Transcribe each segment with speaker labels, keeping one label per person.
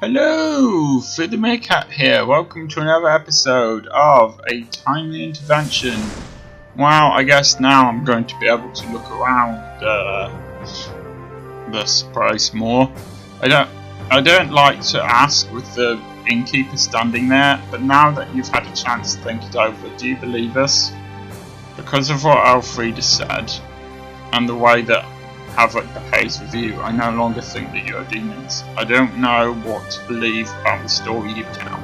Speaker 1: Hello, FiddleMeerkat here. Welcome to another episode of A Timely Intervention. Well, I guess now I'm going to be able to look around this place more. I don't like to ask with the innkeeper standing there, but now that you've had a chance to think it over, do you believe us? Because of what Elfrida said, and the way that Havoc behaves with you, I no longer think that you're demons. I don't know what to believe about the story you tell.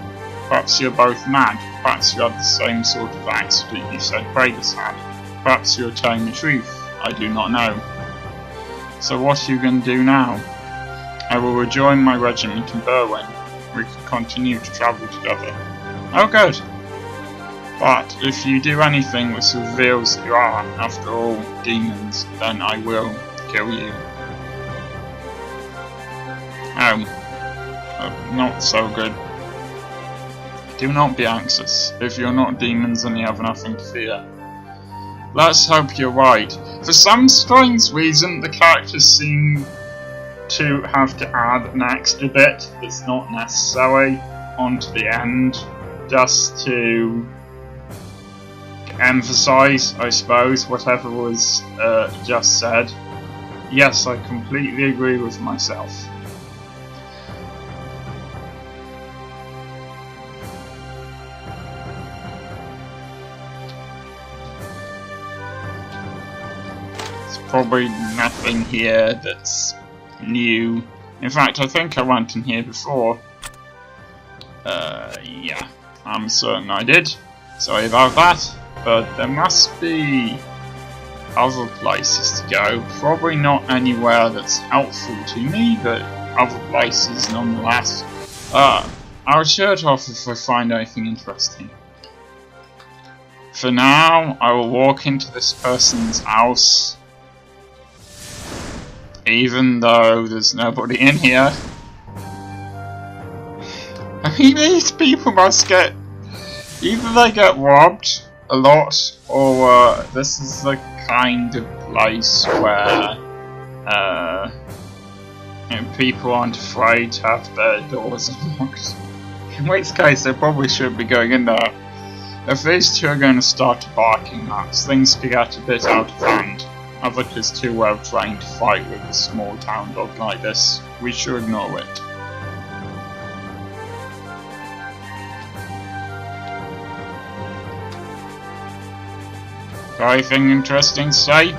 Speaker 1: Perhaps you're both mad. Perhaps you had the same sort of accident you said Bradus had. Perhaps you're telling the truth. I do not know. So what are you going to do now? I will rejoin my regiment in Berwyn. We can continue to travel together. Oh good. But if you do anything which reveals that you are, after all, demons, then I will kill you. Not so good. Do not be anxious. If you're not demons, then you have nothing to fear. Let's hope you're right. For some strange reason, the characters seem to have to add an extra bit that's not necessary onto the end, just to emphasise, I suppose, whatever was just said. Yes, I completely agree with myself. There's probably nothing here that's new. In fact, I think I went in here before. Yeah, I'm certain I did. Sorry about that. But there must be other places to go. Probably not anywhere that's helpful to me, but other places nonetheless. I'll shut it off if I find anything interesting. For now, I will walk into this person's house, even though there's nobody in here. I mean, these people must get... either they get robbed a lot, or this is the kind of place where people aren't afraid to have their doors unlocked. In which case, they probably should be going in there. If these two are going to start barking maps, things could get a bit out of hand. Havoc is too well trained to fight with a small town dog like this. We should ignore it. Anything interesting to say?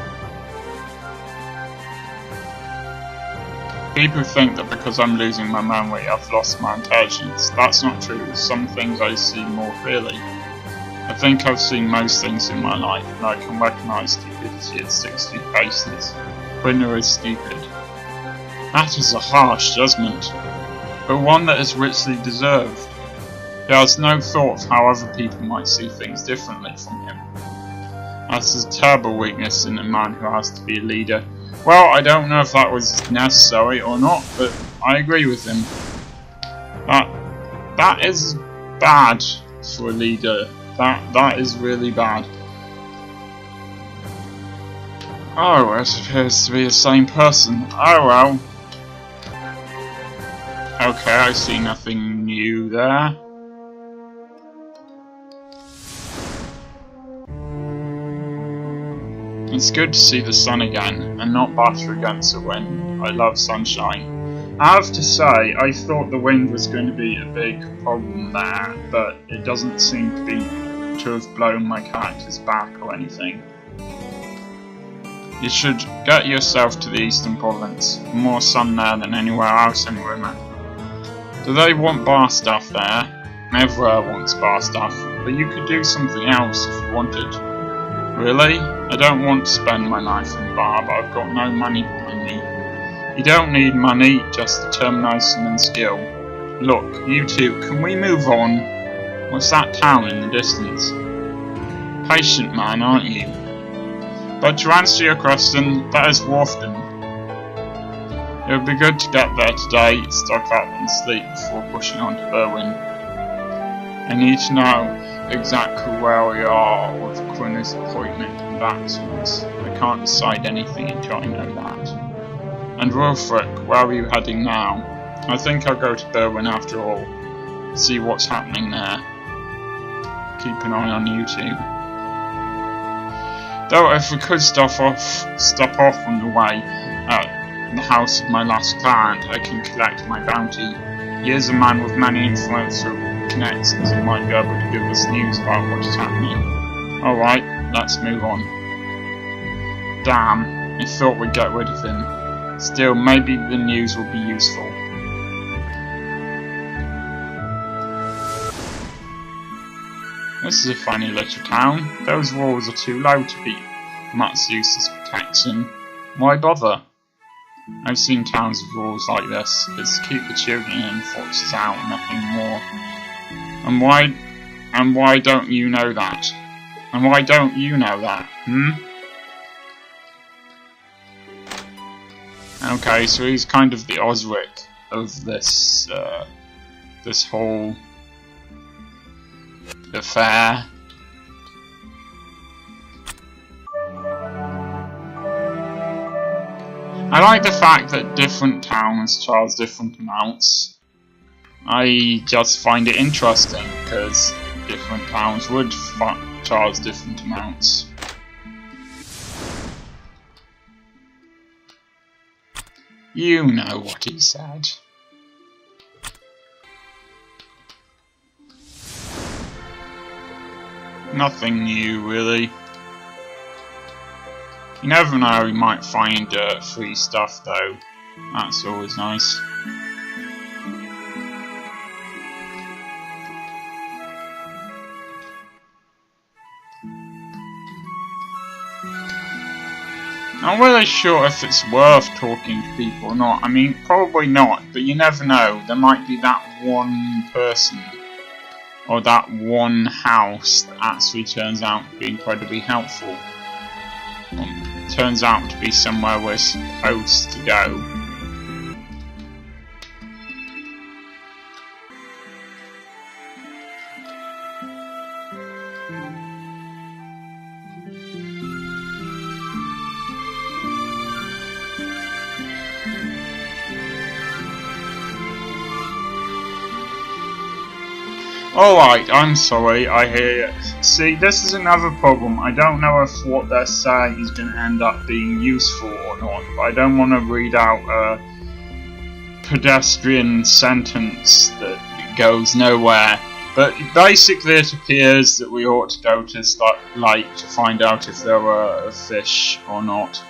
Speaker 1: People think that because I'm losing my memory, I've lost my intelligence. That's not true. Some things I see more clearly. I think I've seen most things in my life, and I can recognise stupidity at 60 paces. Winner is stupid. That is a harsh judgment, but one that is richly deserved. He has no thought of how other people might see things differently from him. That is a terrible weakness in a man who has to be a leader. Well, I don't know if that was necessary or not, but I agree with him. That is bad for a leader. That is really bad. Oh, it appears to be the same person. Oh well. Okay, I see nothing new there. It's good to see the sun again, and not batter against the wind. I love sunshine. I have to say, I thought the wind was going to be a big problem there, but it doesn't seem to have blown my characters back or anything. You should get yourself to the Eastern Province. More sun there than anywhere else in Rimmer. Do they want bar staff there? Everywhere wants bar staff, but you could do something else if you wanted. Really? I don't want to spend my life in the bar, but I've got no money behind me. You don't need money, just determination and skill. Look, you two, can we move on? What's that town in the distance? Patient man, aren't you? But to answer your question, that is Wharfton. It would be good to get there today, stock up and sleep before pushing on to Berwyn. I need to know exactly where we are with Quinner's appointment and vaccines. I can't decide anything until I know that. And Wulfric, where are you heading now? I think I'll go to Berwyn after all. See what's happening there. Keep an eye on YouTube. Though if we could stop off on the way at the house of my last client, I can collect my bounty. He is a man with many influential connections and might be able to give us news about what is happening. Alright, let's move on. Damn, I thought we'd get rid of him. Still, maybe the news will be useful. This is a funny little town. Those walls are too low to beat Matsu's protection. Why bother? I've seen towns with walls like this. It's to keep the children in, foxes out, nothing more. And why don't you know that? And why don't you know that? Okay, so he's kind of the Osric of this this whole affair. I like the fact that different towns charge different amounts. I just find it interesting because different towns would charge different amounts. You know what he said. Nothing new, really. You never know, you might find free stuff though. That's always nice. I'm not really sure if it's worth talking to people or not. I mean, probably not, but you never know. There might be that one person or that one house that actually turns out to be incredibly helpful. Turns out to be somewhere we're supposed to go. Alright, I'm sorry, I hear you. See, this is another problem. I don't know if what they're saying is going to end up being useful or not, but I don't want to read out a pedestrian sentence that goes nowhere. But basically it appears that we ought to go to the lake to find out if there were a fish or not.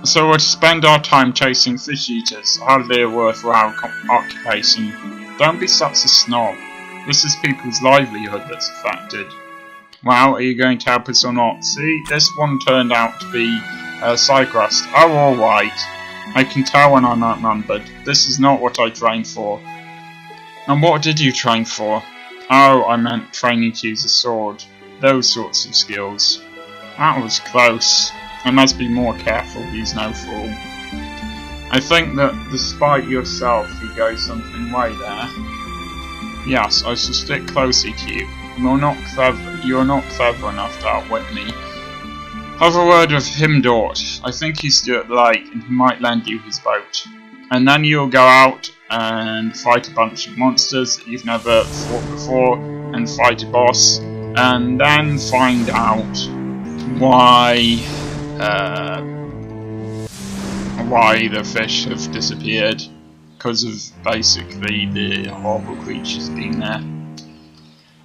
Speaker 1: So we're to spend our time chasing fish eaters, hardly a worthwhile occupation. Don't be such a snob. This is people's livelihood that's affected. Well, are you going to help us or not? See, this one turned out to be a cyclist. Oh, alright. I can tell when I'm outnumbered. This is not what I trained for. And what did you train for? Oh, I meant training to use a sword. Those sorts of skills. That was close. I must be more careful, he's no fool. I think that despite yourself, you go something way there. Yes, I shall stick closely to you. You're not clever enough to outwit me. Have a word with Himdort. I think he's still at the lake, and he might lend you his boat. And then you'll go out and fight a bunch of monsters that you've never fought before, and fight a boss, and then find out why the fish have disappeared, because of basically the horrible creatures being there.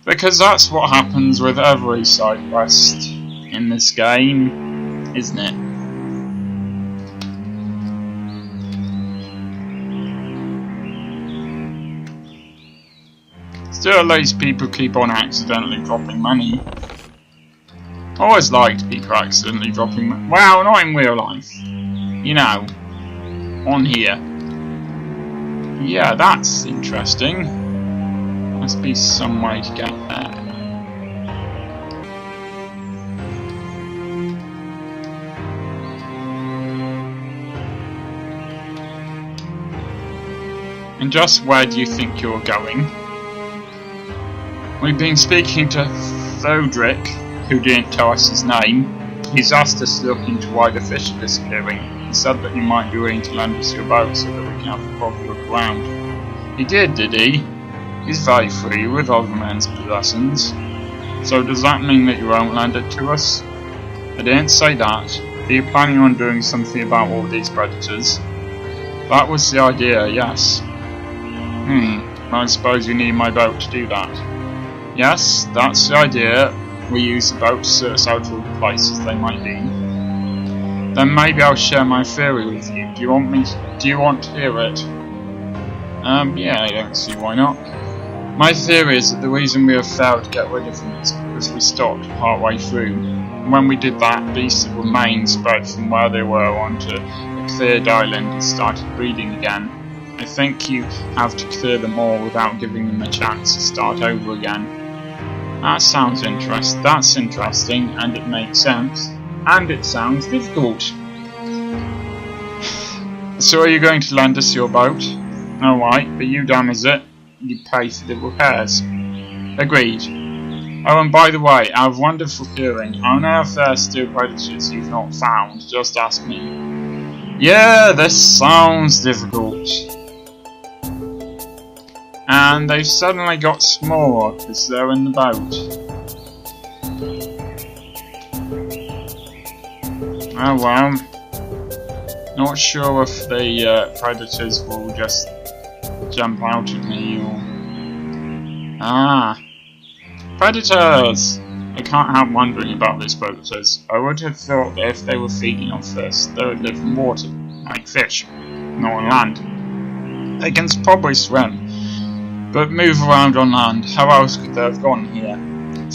Speaker 1: Because that's what happens with every side quest in this game, isn't it? Still, at least people keep on accidentally dropping money. I always liked people accidentally dropping money. Well, not in real life. You know, on here. Yeah, that's interesting. Must be some way to get there. And just where do you think you're going? We've been speaking to Thodrick, who didn't tell us his name. He's asked us to look into why the fish are disappearing. said that you might be willing to lend us your boat so that we can have a proper look around. He did he? He's very free with other men's possessions. So does that mean that you won't lend it to us? I didn't say that. Are you planning on doing something about all these predators? That was the idea, yes. I suppose you need my boat to do that. Yes, that's the idea. We use the boat to search out all the places they might be. Then maybe I'll share my theory with you. Do you want to hear it? Yeah, I don't see why not. My theory is that the reason we have failed to get rid of them is because we stopped partway through. And when we did that, beasts that remained spread from where they were onto a cleared island and started breeding again. I think you have to clear them all without giving them a chance to start over again. That's interesting, and it makes sense. And it sounds difficult. So are you going to lend us your boat? Alright, but you damage it. You pay for the repairs. Agreed. Oh, and by the way, I have wonderful hearing. I know if there are still predators you've not found. Just ask me. Yeah, this sounds difficult. And they've suddenly got smaller because they're in the boat. Oh well. Not sure if the predators will just jump out at me or... Ah! Predators! I can't help wondering about these predators. I would have thought that if they were feeding on fish, they would live in water, like fish, not on land. They can probably swim, but move around on land. How else could they have gotten here?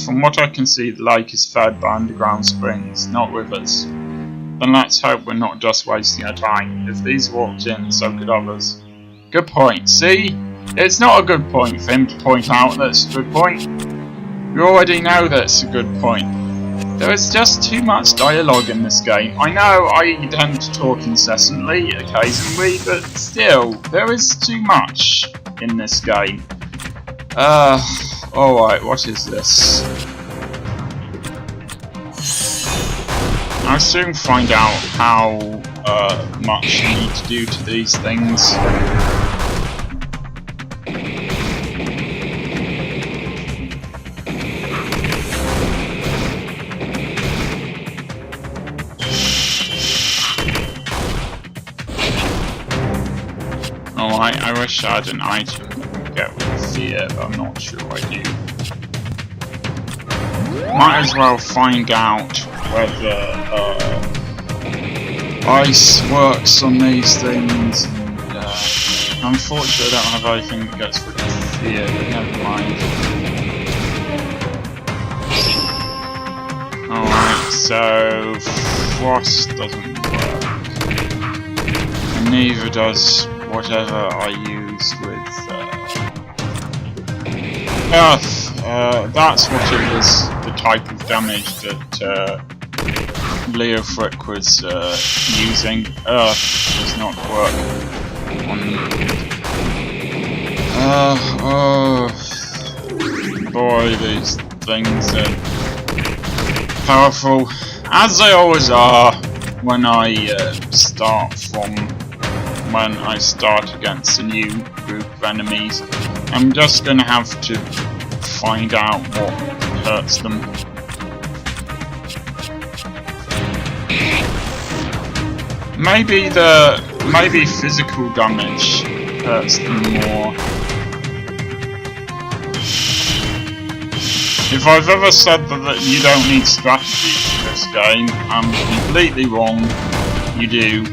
Speaker 1: From what I can see, the lake is fed by underground springs, not rivers. Then let's hope we're not just wasting our time. If these walked in, so could others. Good point. See? It's not a good point for him to point out that it's a good point. You already know that it's a good point. There is just too much dialogue in this game. I know I tend to talk incessantly, occasionally, but still, there is too much in this game. Alright, what is this? I'll soon find out how much you need to do to these things. Alright, I wish I had an item that would get rid of fear, but I'm not sure I do. Might as well find out whether ice works on these things. And, unfortunately, I don't have anything that gets rid of fear, but never mind. Alright, so frost doesn't work. And neither does whatever I use with earth. That's what it was, the type of damage that Leofric was using. Earth does not work on... oh boy, these things are powerful, as they always are when I start against a new group of enemies. I'm just gonna have to find out what hurts them. Maybe physical damage hurts them more. If I've ever said that you don't need strategy in this game, I'm completely wrong. You do.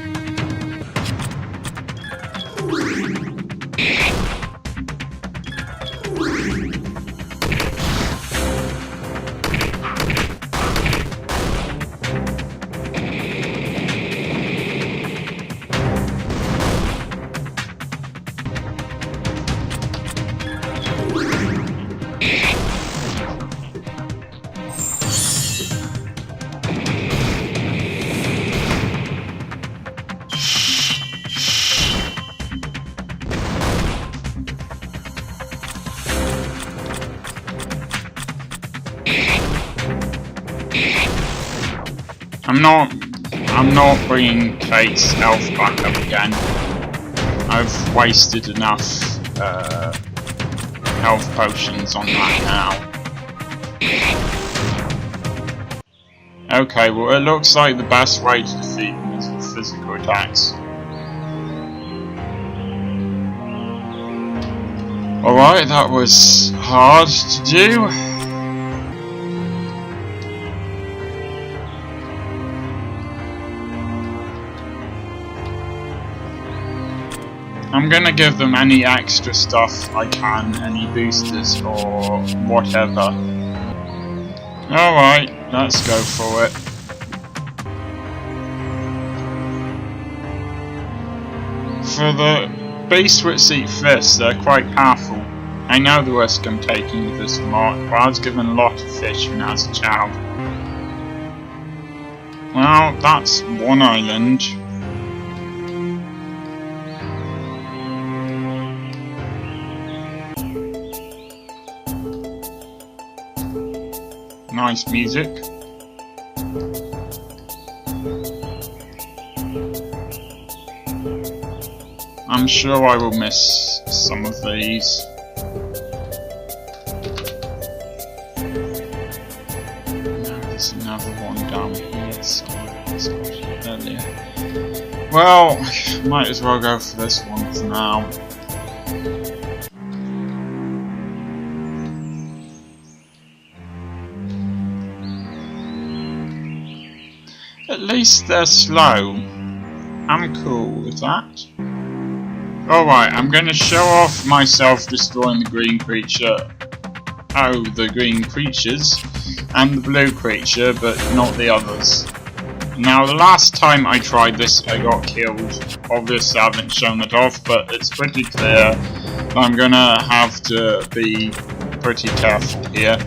Speaker 1: I'm not bringing Kate's health back up again. I've wasted enough health potions on that now. Okay, well it looks like the best way to defeat them is with physical attacks. Alright, that was hard to do. I'm gonna give them any extra stuff I can, any boosters or whatever. Alright, let's go for it. For the beasts which eat fish, they're quite powerful. I know the risk I'm taking with this mark, but I was given a lot of fish when I was a child. Well, that's one island. Nice music. I'm sure I will miss some of these. Now there's another one down here somewhere. Earlier. Well, might as well go for this one for now. At least they're slow. I'm cool with that. Alright, I'm going to show off myself destroying the green creature. Oh, the green creatures. And the blue creature, but not the others. Now, the last time I tried this, I got killed. Obviously, I haven't shown it off, but it's pretty clear that I'm going to have to be pretty careful here.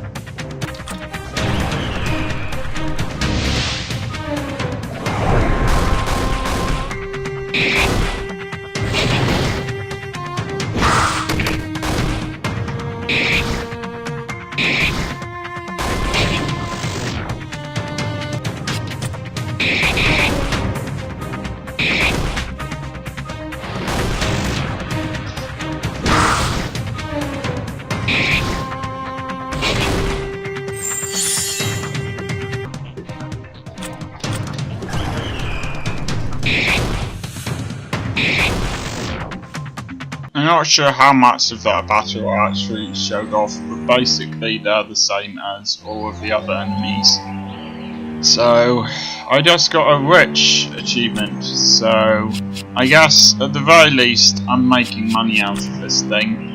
Speaker 1: I'm not sure how much of that battle I actually showed off, but basically they're the same as all of the other enemies. So, I just got a rich achievement, so I guess at the very least I'm making money out of this thing.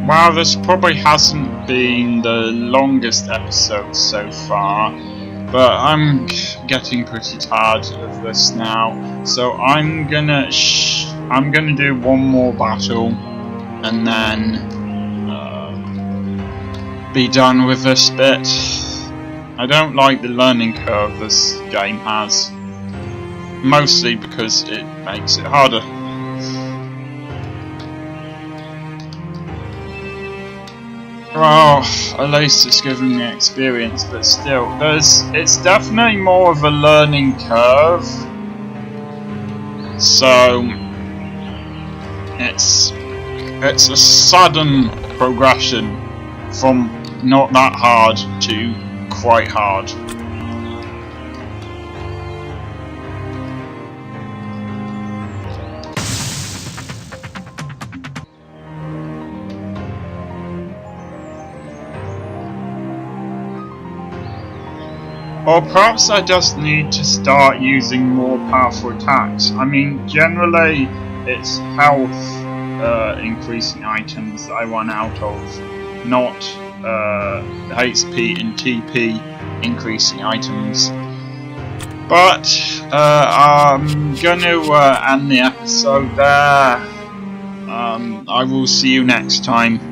Speaker 1: Well, this probably hasn't been the longest episode so far, but I'm getting pretty tired of this now, so I'm gonna do one more battle and then be done with this bit. I don't like the learning curve this game has, mostly because it makes it harder. Well, at least it's giving me experience, but still, it's definitely more of a learning curve. So it's a sudden progression from not that hard to quite hard. Or perhaps I just need to start using more powerful attacks. I mean, generally it's health increasing items that I run out of, not HP and TP increasing items. But I'm going to end the episode there. I will see you next time.